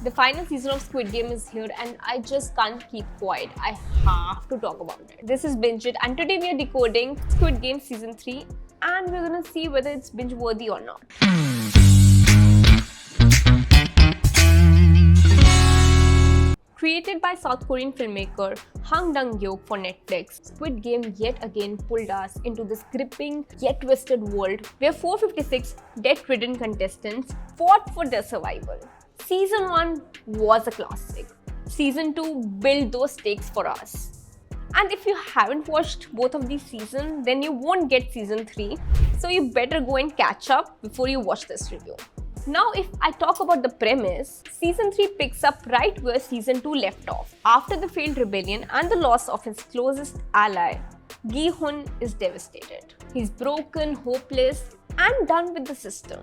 The final season of Squid Game is here and I just can't keep quiet. I have to talk about it. This is Binge It and today we are decoding Squid Game Season 3 and we're gonna see whether it's binge worthy or not. Created by South Korean filmmaker Hang Dang-hyuk for Netflix, Squid Game yet again pulled us into this gripping yet twisted world where 456 debt-ridden contestants fought for their survival. Season 1 was a classic. Season 2 built those stakes for us. And if you haven't watched both of these seasons, then you won't get Season 3. So you better go and catch up before you watch this review. Now, if I talk about the premise, Season 3 picks up right where Season 2 left off. After the failed rebellion and the loss of his closest ally, Gi-hun is devastated. He's broken, hopeless, and done with the system.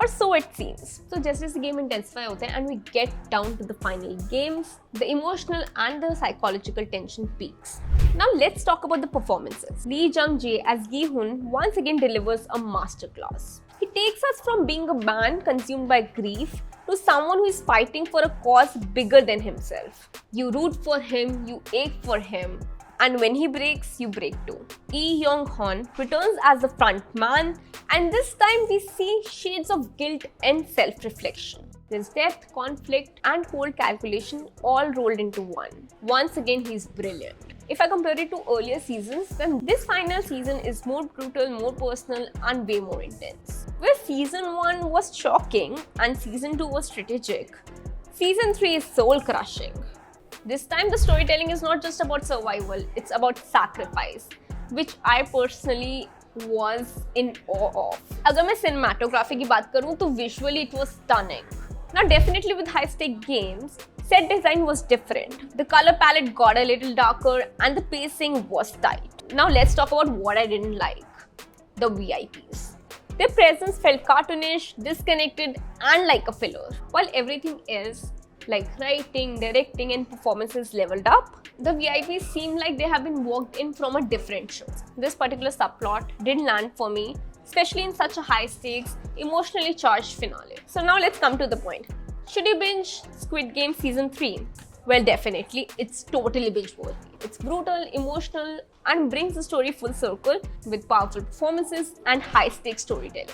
Or so it seems. So just as the game intensify होते हैं and we get down to the final games, the emotional and the psychological tension peaks. Now let's talk about the performances. Lee Jung-jae as Gi-hun once again delivers a masterclass. He takes us from being a man consumed by grief to someone who is fighting for a cause bigger than himself. You root for him, you ache for him, and when he breaks, you break too. Lee Young-hun returns as the front man, and this time we see shades of guilt and self-reflection. There's depth, conflict, and cold calculation all rolled into one. Once again, he's brilliant. If I compare it to earlier seasons, then this final season is more brutal, more personal, and way more intense. Where Season 1 was shocking and Season 2 was strategic, Season 3 is soul-crushing. This time the storytelling is not just about survival, it's about sacrifice, which I personally was in awe of. अगर मैं cinematography की बात करूँ तो visually it was stunning. Now definitely with high-stake games, set design was different. The color palette got a little darker and the pacing was tight. Now let's talk about what I didn't like. The VIPs. Their presence felt cartoonish, disconnected, and like a filler. While everything else, like writing, directing, and performances leveled up, the VIPs seem like they have been walked in from a different show. This particular subplot didn't land for me, especially in such a high-stakes, emotionally charged finale. So now let's come to the point. Should you binge Squid Game Season 3? Well, definitely, it's totally binge-worthy. It's brutal, emotional, and brings the story full circle with powerful performances and high-stakes storytelling.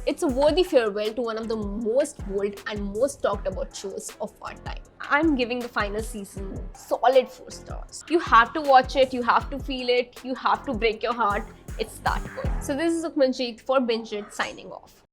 It's a worthy farewell to one of the most bold and most talked about shows of our time. I'm giving the final season solid 4 stars. You have to watch it, you have to feel it, you have to break your heart. It's that good. So this is Ukmanjeet for Binge It signing off.